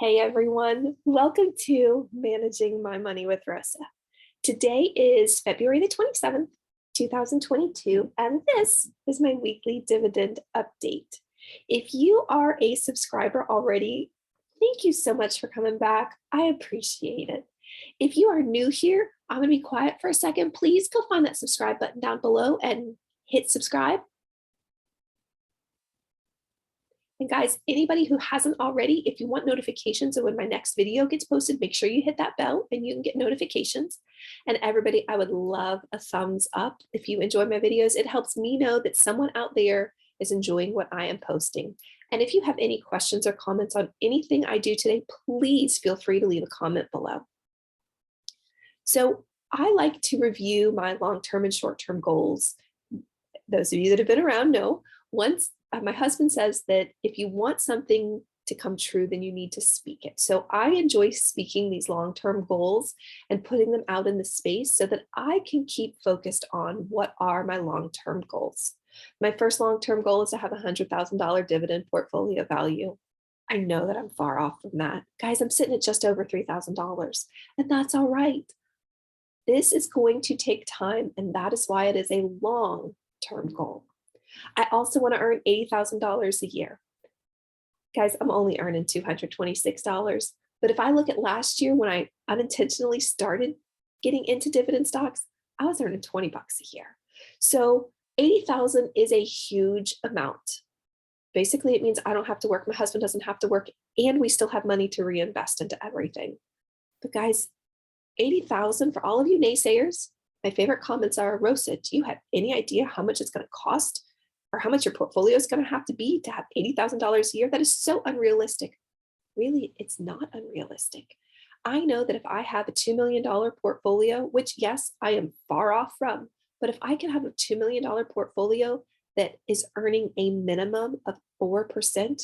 Hey everyone, welcome to Managing My Money with Rosa. Today is February the 27th, 2022, and this is my weekly dividend update. If you are a subscriber already, thank you so much for coming back. I appreciate it. If you are new here, I'm going to be quiet for a second. Please go find that subscribe button down below and hit subscribe. And guys, anybody who hasn't already, if you want notifications of when my next video gets posted, make sure you hit that bell and you can get notifications. And everybody, I would love a thumbs up if you enjoy my videos. It helps me know that someone out there is enjoying what I am posting. And if you have any questions or comments on anything I do today, please feel free to leave a comment below. So I like to review my long-term and short-term goals. Those of you that have been around know once my husband says that if you want something to come true, then you need to speak it. So I enjoy speaking these long-term goals and putting them out in the space so that I can keep focused on what are my long-term goals. My first long-term goal is to have a $100,000 dividend portfolio value. I know that I'm far off from that. Guys, I'm sitting at just over $3,000, and that's all right. This is going to take time, and that is why it is a long-term goal. I also want to earn $80,000 a year. Guys, I'm only earning $226. But if I look at last year when I unintentionally started getting into dividend stocks, I was earning 20 bucks a year. So 80,000 is a huge amount. Basically, it means I don't have to work, my husband doesn't have to work, and we still have money to reinvest into everything. But guys, 80,000 for all of you naysayers, my favorite comments are, Rosa, do you have any idea how much it's going to cost or how much your portfolio is going to have to be to have $80,000 a year? That is so unrealistic. Really, it's not unrealistic. I know that if I have a $2 million portfolio, which yes, I am far off from, but if I can have a $2 million portfolio that is earning a minimum of 4%,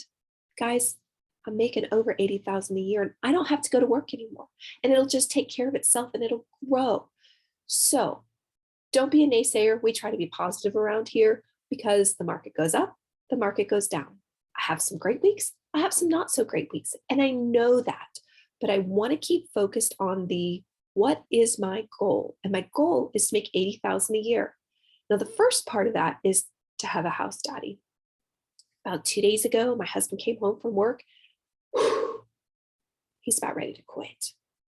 guys, I'm making over 80,000 a year and I don't have to go to work anymore. And it'll just take care of itself and it'll grow. So don't be a naysayer. We try to be positive around here because the market goes up, the market goes down. I have some great weeks, I have some not so great weeks, and I know that, but I want to keep focused on what is my goal? And my goal is to make 80,000 a year. Now, the first part of that is to have a house daddy. About 2 days ago, my husband came home from work. He's about ready to quit.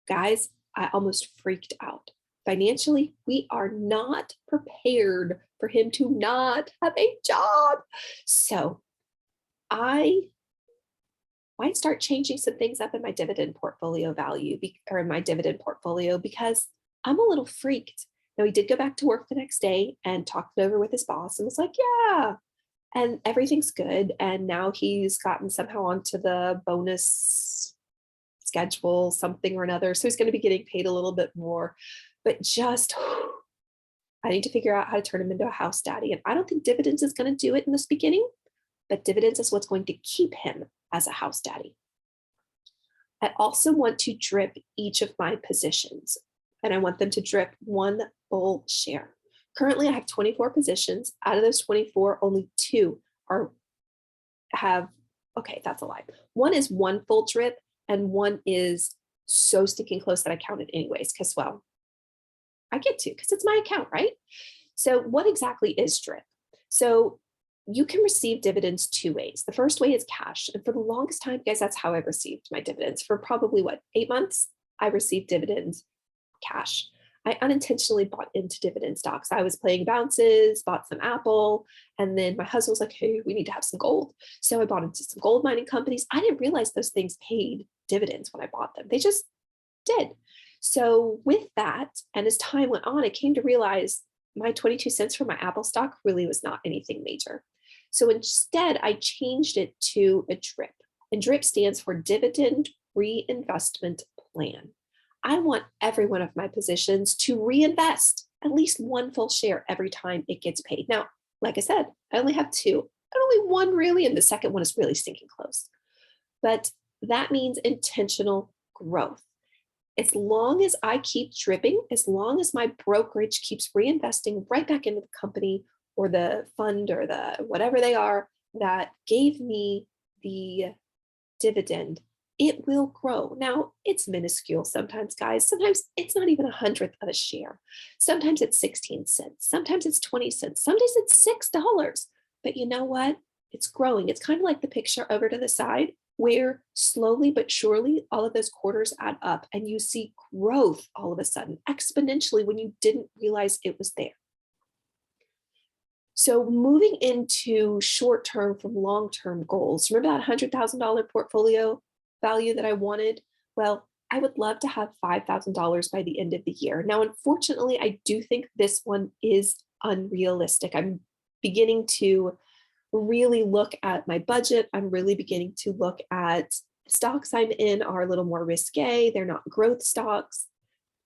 Guys, I almost freaked out. Financially, we are not prepared for him to not have a job. So I might start changing some things up in my dividend portfolio value or in my dividend portfolio because I'm a little freaked. Now, he did go back to work the next day and talked it over with his boss and was like, yeah, and everything's good. And now he's gotten somehow onto the bonus schedule, something or another. So he's going to be getting paid a little bit more. But just, I need to figure out how to turn him into a house daddy. And I don't think dividends is going to do it in this beginning, but dividends is what's going to keep him as a house daddy. I also want to drip each of my positions, and I want them to drip one full share. Currently, I have 24 positions. Out of those 24, only 2 okay, that's a lie. One is one full drip, and one is so sticking close that I count it anyways, because, well, I get to, because it's my account, right? So what exactly is drip? So you can receive dividends 2 ways. The first way is cash. And for the longest time, guys, that's how I received my dividends. For probably 8 months, I received dividends cash. I unintentionally bought into dividend stocks. I was playing bounces, bought some Apple, and then my husband was like, hey, we need to have some gold. So I bought into some gold mining companies. I didn't realize those things paid dividends when I bought them. They just did. So with that, and as time went on, I came to realize my 22 cents for my Apple stock really was not anything major. So instead, I changed it to a DRIP. And DRIP stands for Dividend Reinvestment Plan. I want every one of my positions to reinvest at least one full share every time it gets paid. Now, like I said, I only have 2, and only one really, and the second one is really stinking close. But that means intentional growth. As long as I keep dripping, as long as my brokerage keeps reinvesting right back into the company or the fund or the whatever they are that gave me the dividend, it will grow. Now, it's minuscule sometimes, guys. Sometimes it's not even 100th of a share. Sometimes it's 16 cents. Sometimes it's 20 cents. Some days it's $6. But you know what? It's growing. It's kind of like the picture over to the side where slowly but surely all of those quarters add up and you see growth all of a sudden exponentially when you didn't realize it was there. So moving into short-term from long-term goals, remember that $100,000 portfolio value that I wanted? Well, I would love to have $5,000 by the end of the year. Now, unfortunately, I do think this one is unrealistic. I'm beginning to really look at my budget. I'm really beginning to look at stocks I'm in are a little more risque. They're not growth stocks.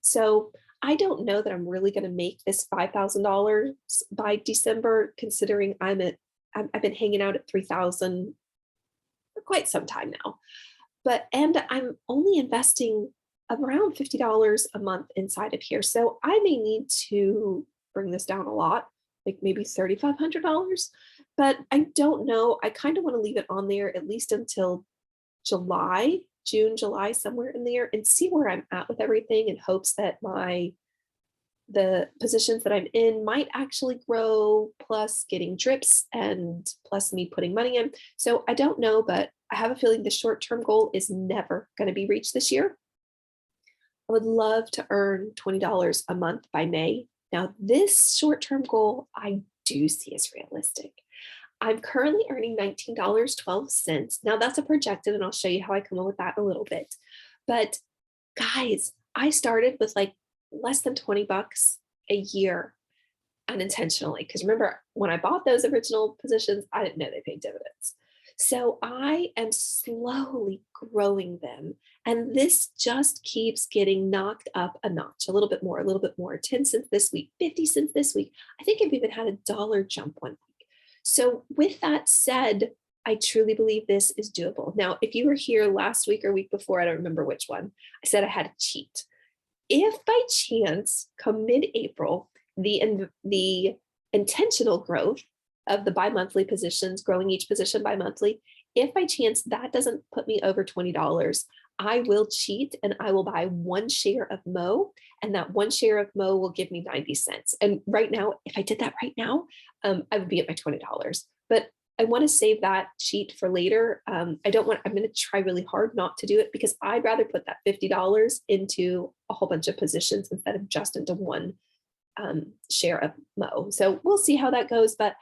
So I don't know that I'm really going to make this $5,000 by December, considering I've been hanging out at 3,000 for quite some time now. And I'm only investing around $50 a month inside of here. So I may need to bring this down a lot, like maybe $3,500, but I don't know. I kind of want to leave it on there at least until June, July, somewhere in there, and see where I'm at with everything in hopes that the positions that I'm in might actually grow, plus getting drips and plus me putting money in. So I don't know, but I have a feeling the short-term goal is never going to be reached this year. I would love to earn $20 a month by May. Now, this short-term goal I do see as realistic. I'm currently earning $19.12. Now that's a projected, and I'll show you how I come up with that in a little bit. But guys, I started with like less than 20 bucks a year unintentionally. Because remember, when I bought those original positions, I didn't know they paid dividends. So I am slowly growing them. And this just keeps getting knocked up a notch, a little bit more, a little bit more. 10 cents this week, 50 cents this week. I think I've even had $1 jump one week. So with that said, I truly believe this is doable. Now, if you were here last week or week before, I don't remember which one, I said I had a cheat. If by chance, come mid-April, the intentional growth of the bi-monthly positions, growing each position bi-monthly, if by chance that doesn't put me over $20, I will cheat and I will buy one share of Mo, and that one share of Mo will give me 90 cents. And right now, if I did that right now, I would be at my $20. But I want to save that cheat for later. I'm going to try really hard not to do it because I'd rather put that $50 into a whole bunch of positions instead of just into one share of Mo. So we'll see how that goes. But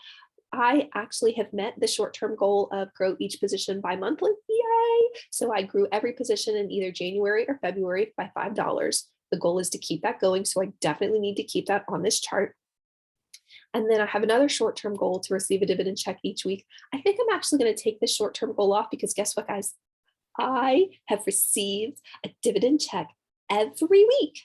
I actually have met the short-term goal of grow each position bi-monthly. Yay! So I grew every position in either January or February by $5. The goal is to keep that going. So I definitely need to keep that on this chart. And then I have another short-term goal to receive a dividend check each week. I think I'm actually going to take this short-term goal off because guess what, guys? I have received a dividend check every week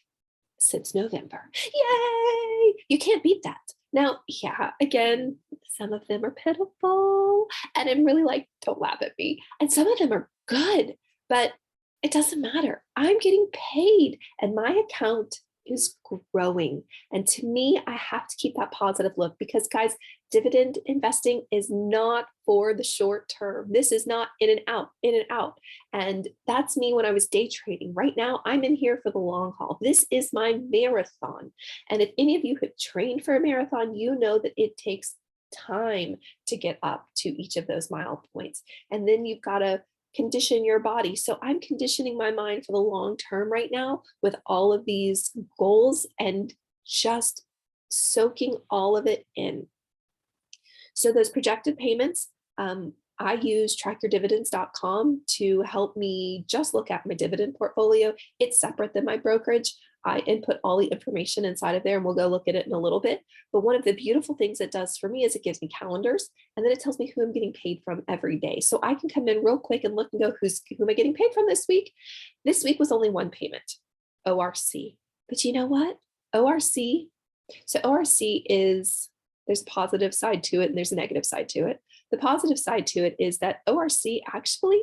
since November. Yay! You can't beat that. Now, yeah, again, some of them are pitiful and I'm really like, don't laugh at me. And some of them are good, but it doesn't matter. I'm getting paid and my account is growing. And to me, I have to keep that positive look because guys, dividend investing is not for the short term. This is not in and out, in and out. And that's me when I was day trading. Right now, I'm in here for the long haul. This is my marathon. And if any of you have trained for a marathon, you know that it takes time to get up to each of those mile points. And then you've got to condition your body. So I'm conditioning my mind for the long term right now with all of these goals and just soaking all of it in. So those projected payments, I use trackyourdividends.com to help me just look at my dividend portfolio. It's separate than my brokerage. I input all the information inside of there and we'll go look at it in a little bit. But one of the beautiful things it does for me is it gives me calendars and then it tells me who I'm getting paid from every day. So I can come in real quick and look and go, who am I getting paid from this week? This week was only one payment, ORC. But you know what? ORC is, there's a positive side to it and there's a negative side to it. The positive side to it is that ORC actually,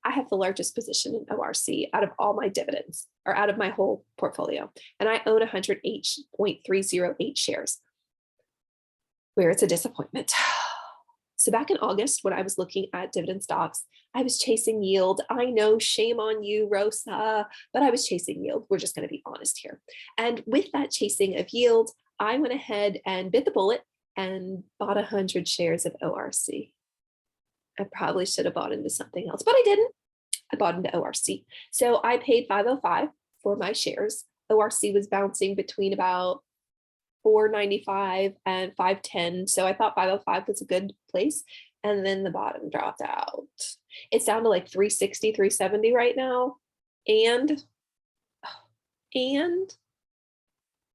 I have the largest position in ORC out of all my dividends or out of my whole portfolio. And I own 108.308 shares, where it's a disappointment. So back in August, when I was looking at dividend stocks, I was chasing yield. I know, shame on you, Rosa, but I was chasing yield. We're just going to be honest here. And with that chasing of yield, I went ahead and bit the bullet and bought 100 shares of ORC. I probably should have bought into something else, but I didn't. I bought into ORC. So I paid $5.05 for my shares. ORC was bouncing between about $4.95 and $5.10. So I thought $5.05 was a good place. And then the bottom dropped out. It's down to like $3.60, $3.70 right now. And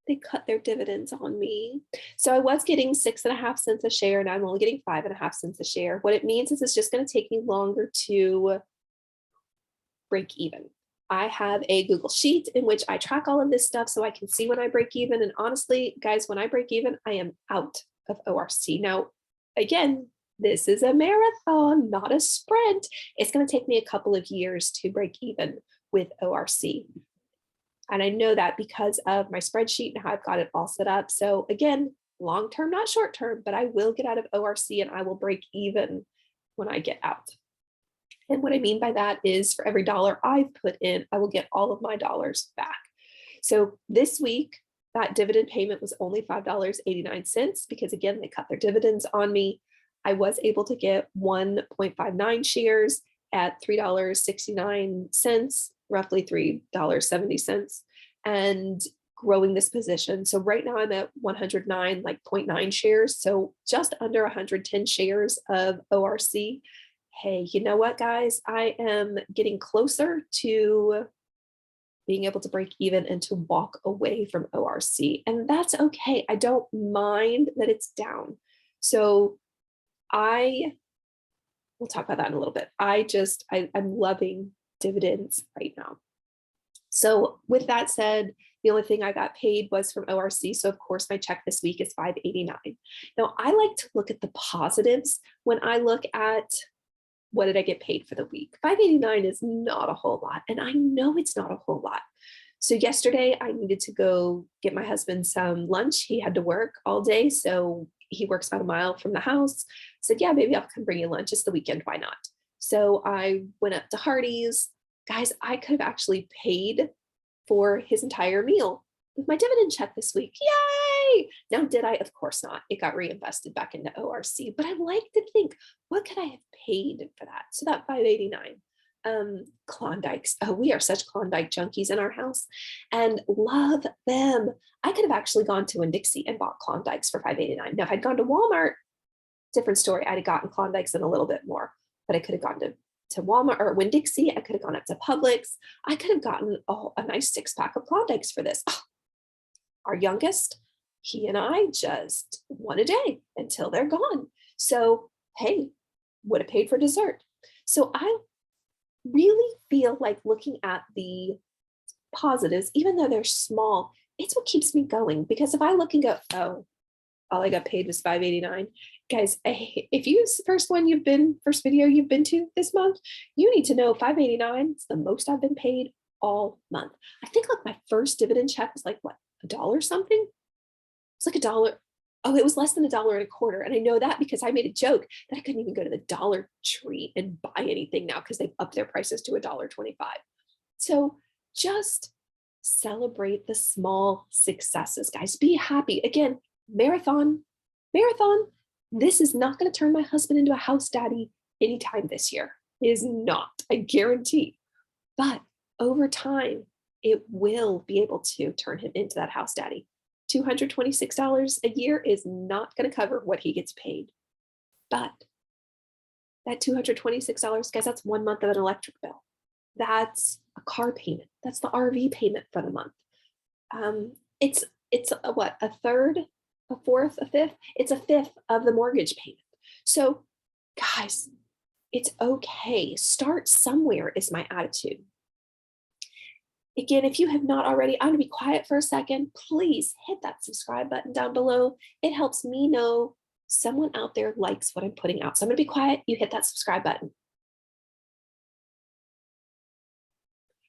they cut their dividends on me. So I was getting 6.5 cents a share, and I'm only getting 5.5 cents a share. What it means is it's just going to take me longer to break even. I have a Google Sheet in which I track all of this stuff so I can see when I break even. And honestly, guys, when I break even, I am out of ORC. Now, again, this is a marathon, not a sprint. It's going to take me a couple of years to break even with ORC. And I know that because of my spreadsheet and how I've got it all set up. So again, long-term, not short-term, but I will get out of ORC and I will break even when I get out. And what I mean by that is for every dollar I've put in, I will get all of my dollars back. So this week, that dividend payment was only $5.89 because again, they cut their dividends on me. I was able to get 1.59 shares at $3.69, roughly $3.70, and growing this position. So right now I'm at 109, like 0.9 shares. So just under 110 shares of ORC. Hey, you know what, guys? I am getting closer to being able to break even and to walk away from ORC. And that's okay. I don't mind that it's down. So we'll talk about that in a little bit. I'm loving dividends right now. So with that said, the only thing I got paid was from ORC. So of course my check this week is $5.89. Now I like to look at the positives when I look at what did I get paid for the week. $5.89 is not a whole lot. And I know it's not a whole lot. So yesterday I needed to go get my husband some lunch. He had to work all day. So he works about a mile from the house. I said, yeah, maybe I'll come bring you lunch. It's the weekend. Why not? So I went up to Hardee's. Guys, I could have actually paid for his entire meal with my dividend check this week. Yay! Now, did I? Of course not. It got reinvested back into ORC, but I like to think, what could I have paid for that? So that $5.89. Klondikes. Oh, we are such Klondike junkies in our house and love them. I could have actually gone to Winn-Dixie and bought Klondikes for $5.89. Now, if I'd gone to Walmart, different story. I'd have gotten Klondikes and a little bit more, but I could have gone to Walmart or Winn-Dixie. I could have gone up to Publix. I could have gotten a nice 6-pack of Klondikes for this. Oh, our youngest, he and I just one a day until they're gone. So, hey, would have paid for dessert. So I really feel like looking at the positives, even though they're small, it's what keeps me going. Because if I look and go, oh, all I got paid was $5.89. Guys, if you first video you've been to this month, you need to know $5.89 is the most I've been paid all month. I think like my first dividend check was like what, $1 something? It's like $1. Oh, it was less than $1.25. And I know that because I made a joke that I couldn't even go to the Dollar Tree and buy anything now because they've upped their prices to $1.25. So just celebrate the small successes, guys. Be happy. Again, marathon. This is not going to turn my husband into a house daddy anytime this year. It is not, I guarantee. But over time, it will be able to turn him into that house daddy. $226 a year is not going to cover what he gets paid. But that $226, guys, that's 1 month of an electric bill. That's a car payment. That's the RV payment for the month. It's what, a third, a fourth, a fifth? It's a fifth of the mortgage payment. So guys, it's okay. Start somewhere is my attitude. Again, if you have not already, I'm going to be quiet for a second. Please hit that subscribe button down below. It helps me know someone out there likes what I'm putting out. So I'm going to be quiet. You hit that subscribe button.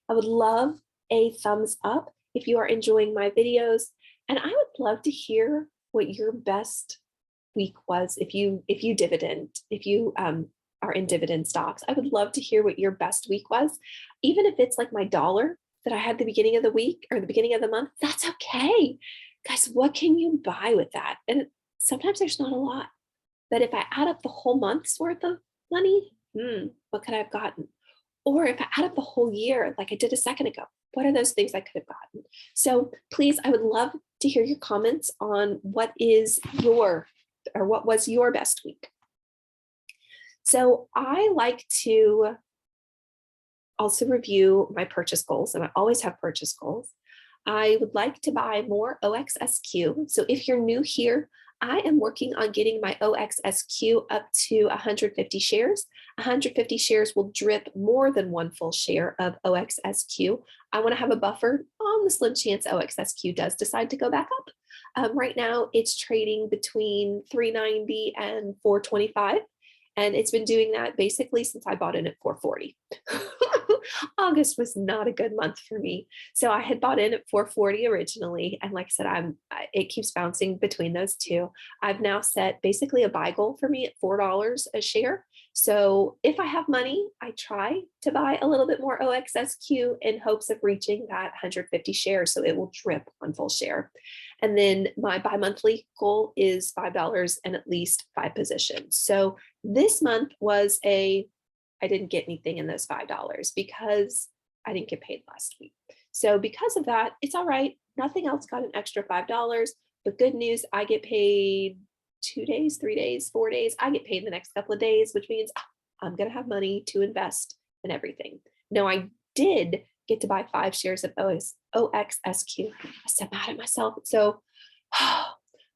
I would love a thumbs up if you are enjoying my videos. And I would love to hear what your best week was. If you dividend, if you are in dividend stocks, I would love to hear what your best week was. Even if it's like my dollar that I had the beginning of the week or the beginning of the month, that's okay. Guys, what can you buy with that? And sometimes there's not a lot. But if I add up the whole month's worth of money, what could I have gotten? Or if I add up the whole year, like I did a second ago, what are those things I could have gotten? So please, I would love to hear your comments on what was your best week. So I like to also review my purchase goals, and I always have purchase goals. I would like to buy more OXSQ. So if you're new here, I am working on getting my OXSQ up to 150 shares. 150 shares will drip more than one full share of OXSQ. I want to have a buffer on the slim chance OXSQ does decide to go back up. Right now, it's trading between 390 and 425. And it's been doing that basically since I bought in at 440. August was not a good month for me. So I had bought in at 440 originally. And like I said, it keeps bouncing between those two. I've now set basically a buy goal for me at $4 a share. So if I have money, I try to buy a little bit more OXSQ in hopes of reaching that 150 shares. So it will drip on full share. And then my bi-monthly goal is $5 and at least 5 positions. So this month was I didn't get anything in those $5 because I didn't get paid last week. So because of that, it's all right. Nothing else got an extra $5. But good news, I get paid 2 days, 3 days, 4 days. I get paid in the next couple of days, which means I'm going to have money to invest in everything. Now, I did get to buy 5 shares of OXSQ. I said mad at myself. So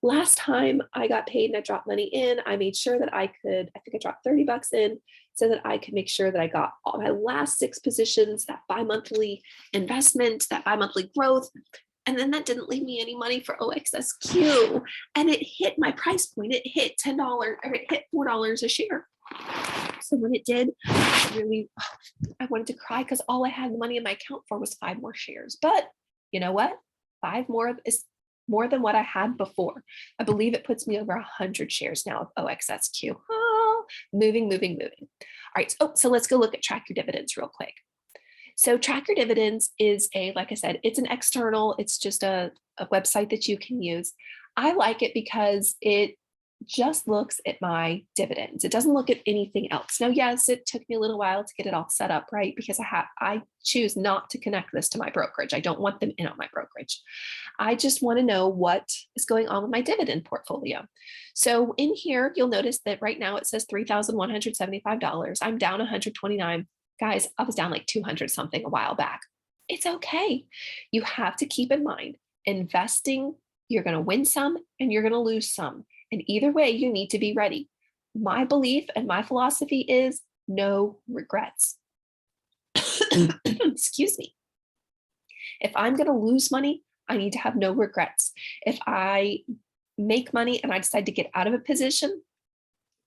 last time I got paid and I dropped money in, I made sure that I think I dropped $30 in so that I could make sure that I got all my last 6 positions, that bi-monthly investment, that bi-monthly growth. And then that didn't leave me any money for OXSQ. And it hit my price point. It hit $10 or it hit $4 a share. So when it did, I wanted to cry because all I had the money in my account for was 5 more shares. But you know what? 5 more is more than what I had before. I believe it puts me over 100 shares now of OXSQ. Oh, moving. All right. So let's go look at Track Your Dividends real quick. So Track Your Dividends is like I said, it's an external, it's just a website that you can use. I like it because it just looks at my dividends. It doesn't look at anything else. Now, yes, it took me a little while to get it all set up, right? Because I choose not to connect this to my brokerage. I don't want them in on my brokerage. I just want to know what is going on with my dividend portfolio. So in here, you'll notice that right now it says $3,175. I'm down 129. Guys, I was down like 200 something a while back. It's okay. You have to keep in mind, investing, you're going to win some and you're going to lose some. And either way, you need to be ready. My belief and my philosophy is no regrets. Excuse me. If I'm going to lose money, I need to have no regrets. If I make money and I decide to get out of a position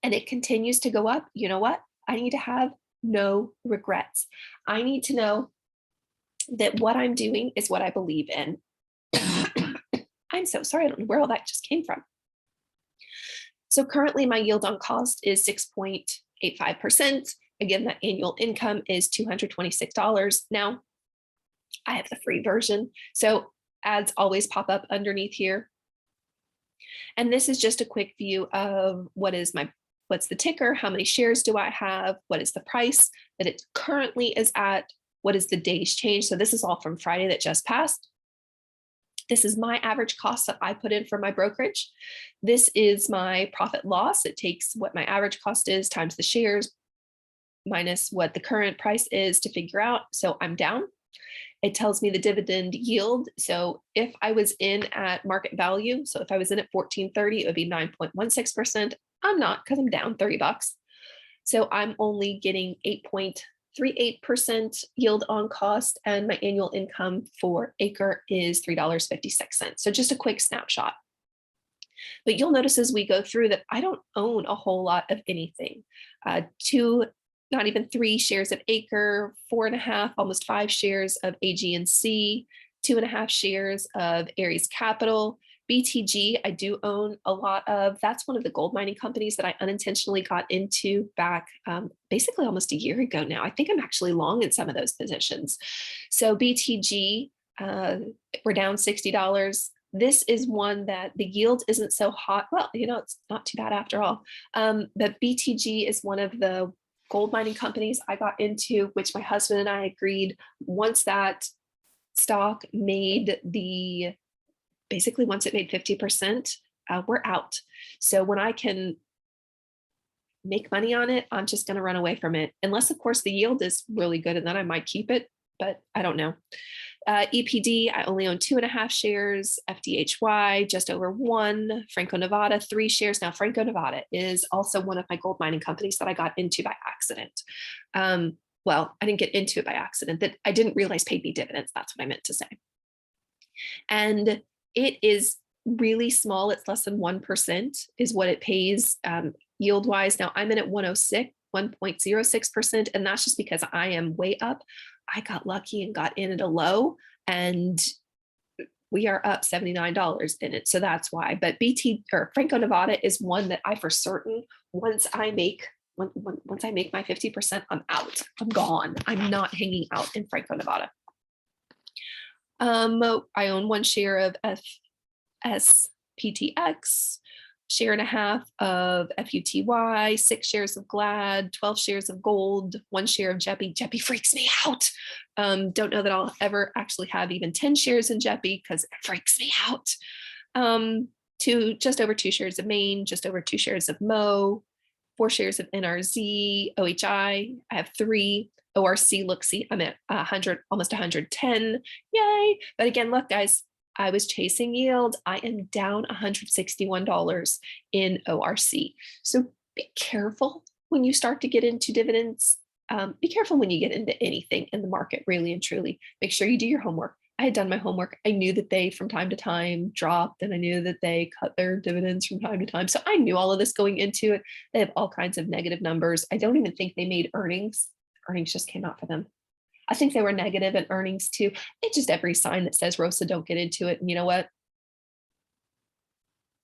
and it continues to go up, you know what? I need to have no regrets. I need to know that what I'm doing is what I believe in. I'm so sorry. I don't know where all that just came from. So currently my yield on cost is 6.85%. Again, that annual income is $226. Now, I have the free version. So ads always pop up underneath here. And this is just a quick view of what's the ticker, how many shares do I have, what is the price that it currently is at, what is the day's change. So this is all from Friday that just passed. This is my average cost that I put in for my brokerage. This is my profit loss. It takes what my average cost is times the shares minus what the current price is to figure out. So I'm down. It tells me the dividend yield. So if I was in at market value, so if I was in at 1430, it would be 9.16%. I'm not because I'm down $30. So I'm only getting 8.38% yield on cost, and my annual income for acre is $3.56. So just a quick snapshot. But you'll notice as we go through that I don't own a whole lot of anything. Not even 3 shares of acre, 4.5, almost 5 shares of AG&C, 2.5 shares of Aries Capital, BTG, I do own a lot of. That's one of the gold mining companies that I unintentionally got into back basically almost a year ago now. I think I'm actually long in some of those positions. So BTG, we're down $60. This is one that the yield isn't so hot. Well, it's not too bad after all. But BTG is one of the gold mining companies I got into, which my husband and I agreed once that stock made once it made 50%, we're out. So when I can make money on it, I'm just going to run away from it. Unless, of course, the yield is really good, and then I might keep it, but I don't know. EPD, I only own 2.5 shares. FDHY, just over 1. Franco-Nevada, 3 shares. Now, Franco-Nevada is also one of my gold mining companies that I got into by accident. Well, I didn't get into it by accident. That I didn't realize paid me dividends. That's what I meant to say. And it is really small. It's less than 1% is what it pays yield wise. Now I'm in at 1.06%. And that's just because I am way up. I got lucky and got in at a low, and we are up $79 in it. So that's why. But Franco-Nevada is one that I for certain, once I make my 50%, I'm out. I'm gone. I'm not hanging out in Franco-Nevada. I own 1 share of FSPTX, 1.5 shares of FUTY, 6 shares of GLAD, 12 shares of gold, 1 share of JEPI. JEPI freaks me out. Don't know that I'll ever actually have even 10 shares in JEPI because it freaks me out. Just over 2 shares of Maine, just over 2 shares of Mo, 4 shares of NRZ, OHI. I have 3. ORC, look, see, I'm at 100, almost 110. Yay. But again, look, guys, I was chasing yield. I am down $161 in ORC. So be careful when you start to get into dividends. Be careful when you get into anything in the market, really and truly. Make sure you do your homework. I had done my homework. I knew that they from time to time dropped, and I knew that they cut their dividends from time to time. So I knew all of this going into it. They have all kinds of negative numbers. I don't even think they made earnings. Earnings just came out for them. I think they were negative in earnings too. It's just every sign that says, Rosa, don't get into it. And you know what?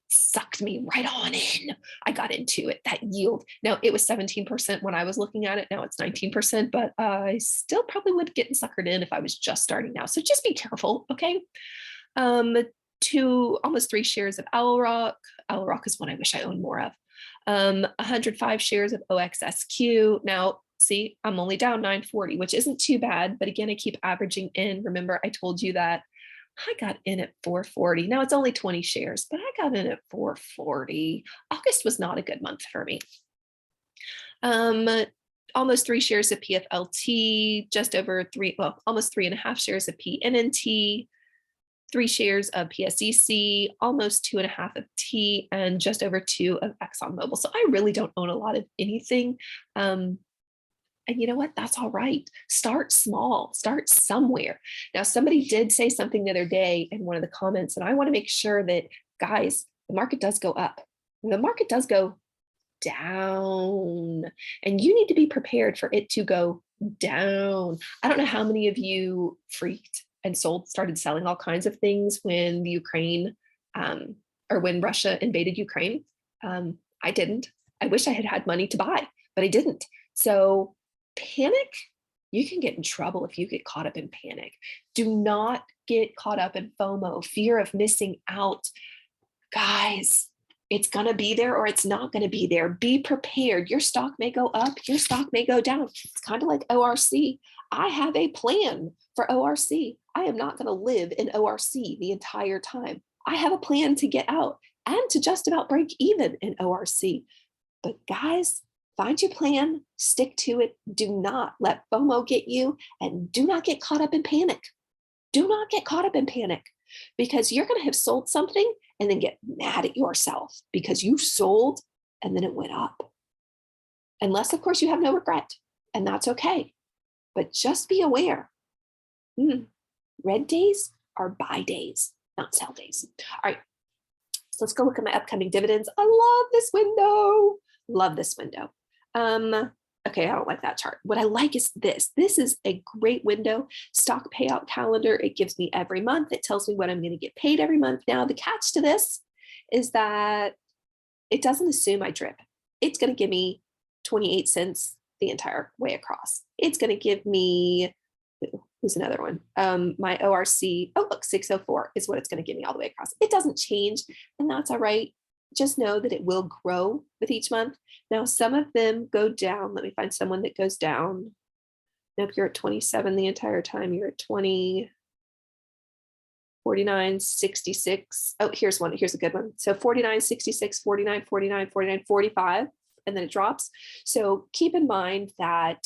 Sucked me right on in. I got into it. That yield. Now it was 17% when I was looking at it. Now it's 19%, but I still probably would get suckered in if I was just starting now. So just be careful. Okay. almost 3 shares of Owl Rock. Owl Rock is one I wish I owned more of. 105 shares of OXSQ. Now, see, I'm only down 940, which isn't too bad. But again, I keep averaging in. Remember, I told you that I got in at 440. Now it's only 20 shares, but I got in at 440. August was not a good month for me. Almost 3 shares of PFLT, just over 3, well, almost 3.5 shares of PNNT, 3 shares of PSEC, almost 2.5 of T, and just over 2 of ExxonMobil. So I really don't own a lot of anything. And you know what? That's all right. Start small, start somewhere. Now, somebody did say something the other day in one of the comments, and I want to make sure that, guys, the market does go up. The market does go down, and you need to be prepared for it to go down. I don't know how many of you freaked and started selling all kinds of things when the Ukraine or when Russia invaded Ukraine. I didn't. I wish I had had money to buy, but I didn't. So panic, you can get in trouble if you get caught up in panic. Do not get caught up in FOMO, fear of missing out. Guys, it's going to be there or it's not going to be there. Be prepared. Your stock may go up, your stock may go down. It's kind of like ORC. I have a plan for ORC. I am not going to live in ORC the entire time. I have a plan to get out and to just about break even in ORC. But guys, find your plan, stick to it. Do not let FOMO get you, and do not get caught up in panic. Do not get caught up in panic, because you're going to have sold something and then get mad at yourself because you sold and then it went up. Unless, of course, you have no regret, and that's okay. But just be aware. Red days are buy days, not sell days. All right, so let's go look at my upcoming dividends. I love this window. Love this window. okay, I don't like that chart. What I like is this. This is a great window, stock payout calendar. It gives me every month. It tells me what I'm going to get paid every month. Now, the catch to this is that it doesn't assume I drip. It's going to give me 28 cents the entire way across. It's going to give me, who's another one? My ORC, oh, look, 604 is what it's going to give me all the way across. It doesn't change, and that's all right. Just know that it will grow with each month. Now, some of them go down. Let me find someone that goes down. Nope, you're at 27 the entire time. You're at 20, 49, 66. Oh, here's one. Here's a good one. So 49, 66, 49, 49, 49, 45, and then it drops. So keep in mind that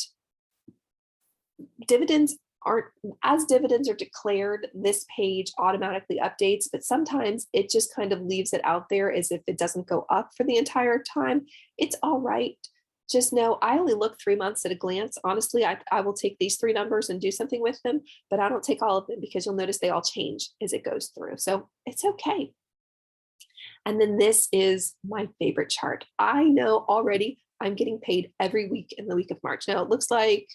dividends aren't, as dividends are declared, this page automatically updates, but sometimes it just kind of leaves it out there as if it doesn't go up for the entire time. It's all right. Just know I only look 3 months at a glance. Honestly, I will take these 3 numbers and do something with them, but I don't take all of them because you'll notice they all change as it goes through. So it's okay. And then this is my favorite chart. I know already I'm getting paid every week in the week of March. Now it looks like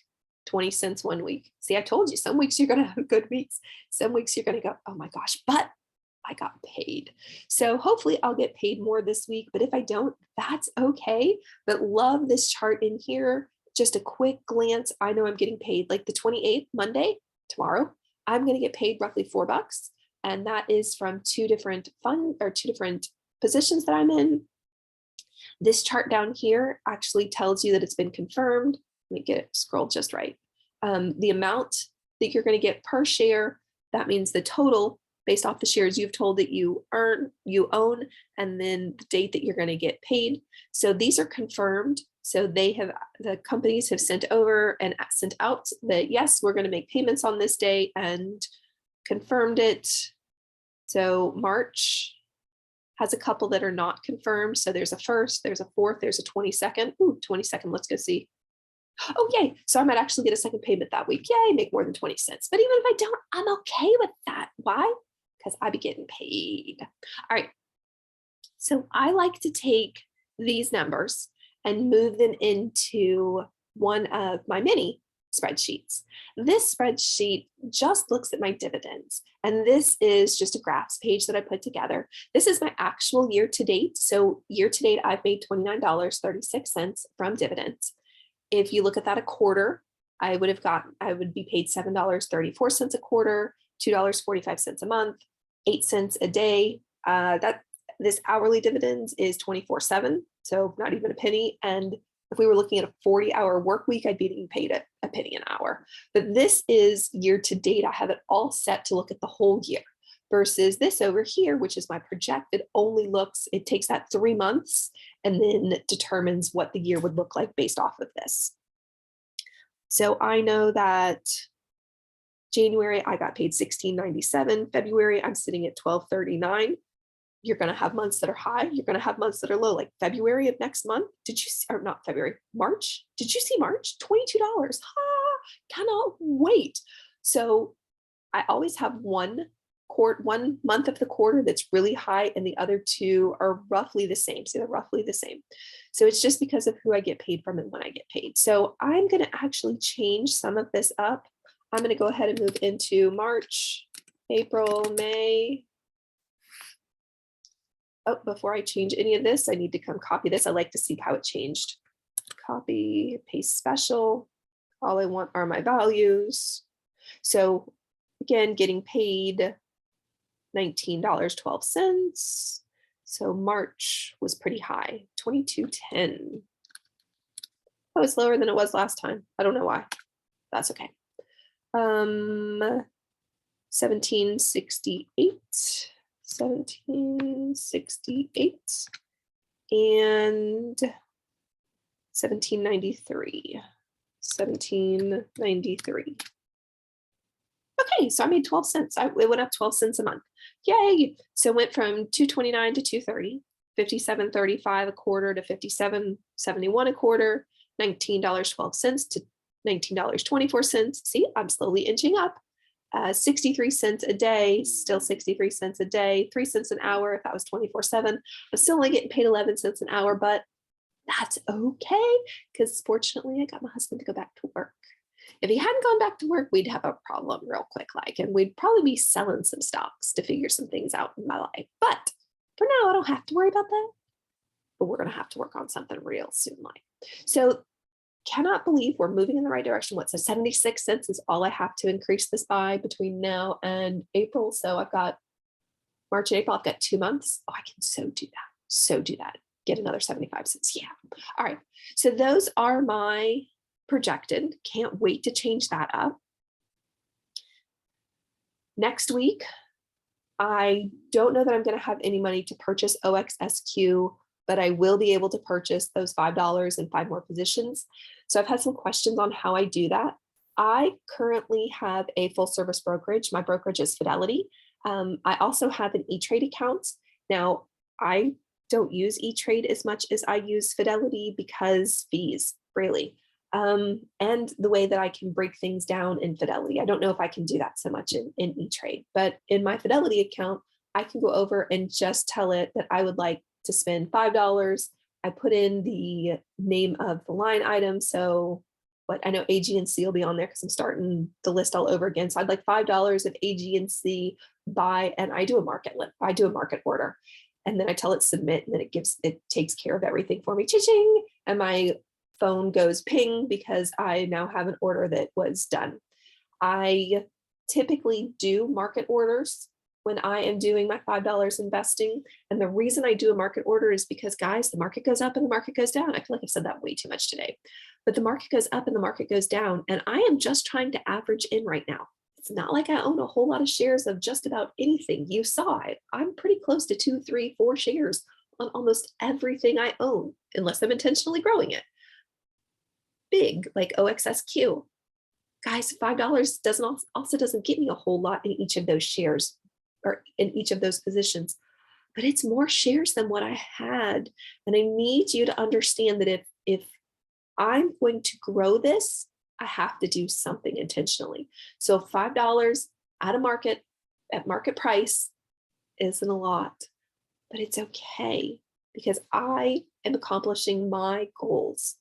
20 cents one week. See, I told you some weeks you're going to have good weeks. Some weeks you're going to go, oh my gosh, but I got paid. So hopefully I'll get paid more this week, but if I don't, that's okay. But love this chart in here. Just a quick glance. I know I'm getting paid like the 28th, Monday, tomorrow. I'm going to get paid roughly $4. And that is from 2 different positions that I'm in. This chart down here actually tells you that it's been confirmed. Let me get it scrolled just right. The amount that you're going to get per share, that means the total based off the shares you've told that you own, and then the date that you're going to get paid. So these are confirmed. So the companies have sent over and sent out that, yes, we're going to make payments on this day, and confirmed it. So March has a couple that are not confirmed. So there's a 1st, there's a 4th, there's a 22nd. Ooh, 22nd, let's go see. Oh, yay. So I might actually get a second payment that week. Yay, make more than 20 cents. But even if I don't, I'm okay with that. Why? Because I be getting paid. All right. So I like to take these numbers and move them into one of my mini spreadsheets. This spreadsheet just looks at my dividends. And this is just a graphs page that I put together. This is my actual year to date. So year to date, I've made $29.36 from dividends. If you look at that a quarter, I would be paid $7.34 a quarter, $2.45 a month, 8 cents a day. This hourly dividends is 24/7, so not even a penny. And if we were looking at a 40-hour work week, I'd be getting paid a penny an hour. But this is year to date. I have it all set to look at the whole year, versus this over here, which is my projected, it takes that 3 months and then determines what the year would look like based off of this. So I know that January, I got paid $16.97. February, I'm sitting at $12.39. You're going to have months that are high. You're going to have months that are low, like February of next month. Or not February, March. Did you see March? $22. Cannot wait. So I always have one month of the quarter that's really high, and the other 2 are roughly the same. So they're roughly the same. So it's just because of who I get paid from and when I get paid. So I'm going to actually change some of this up. I'm going to go ahead and move into March, April, May. Oh, before I change any of this, I need to come copy this. I like to see how it changed. Copy, paste special. All I want are my values. So again, getting paid $19.12. So March was pretty high, $22.10. That was lower than it was last time. I don't know why. That's okay. 1768. 1768 and 1793. 1793. Okay, so I made 12 cents. It went up 12 cents a month. Yay. So it went from $2.29 to $2.30, $57.35 a quarter to $57.71 a quarter, $19.12 to $19.24. See, I'm slowly inching up. 63 cents a day, still 63 cents a day, 3 cents an hour if that was 24/7. I'm still only getting paid 11 cents an hour, but That's okay, because fortunately I got my husband to go back to work. If he hadn't gone back to work, we'd have a problem real quick, and we'd probably be selling some stocks to figure some things out in my life. But for now, I don't have to worry about that. But we're going to have to work on something real soon, So cannot believe we're moving in the right direction. What, so 76 cents is all I have to increase this by between now and April. So I've got March and April, I've got 2 months. Oh, I can so do that. So do that. Get another 75 cents. Yeah. All right. So those are my projected. Can't wait to change that up. Next week, I don't know that I'm going to have any money to purchase OXSQ, but I will be able to purchase those $5 and 5 more positions. So I've had some questions on how I do that. I currently have a full service brokerage. My brokerage is Fidelity. I also have an E-Trade account. Now, I don't use E-Trade as much as I use Fidelity because fees, really. And the way that I can break things down in Fidelity. I don't know if I can do that so much in E-Trade, but in my Fidelity account, I can go over and just tell it that I would like to spend $5. I put in the name of the line item. So what I know AG and C will be on there because I'm starting the list all over again. So I'd like $5 of AG and C buy, and I do a market order. And then I tell it submit, and then it takes care of everything for me. Cha-ching! And my phone goes ping because I now have an order that was done. I typically do market orders when I am doing my $5 investing. And the reason I do a market order is because, guys, the market goes up and the market goes down. I feel like I've said that way too much today, but the market goes up and the market goes down. And I am just trying to average in right now. It's not like I own a whole lot of shares of just about anything. You saw it. I'm pretty close to 2, 3, 4 shares on almost everything I own, unless I'm intentionally growing it. Big, like OXSQ. Guys, $5 doesn't get me a whole lot in each of those shares or in each of those positions, but it's more shares than what I had. And I need you to understand that if I'm going to grow this, I have to do something intentionally. So $5 out of market at market price isn't a lot, but it's okay because I am accomplishing my goals.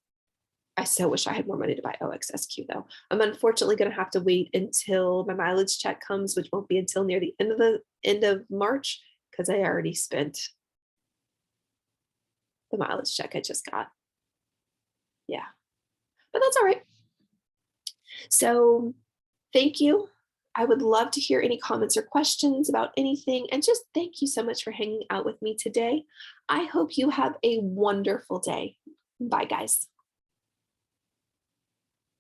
I so wish I had more money to buy OXSQ though. I'm unfortunately going to have to wait until my mileage check comes, which won't be until near the end of March because I already spent the mileage check I just got. Yeah, but that's all right. So thank you. I would love to hear any comments or questions about anything. And just thank you so much for hanging out with me today. I hope you have a wonderful day. Bye, guys.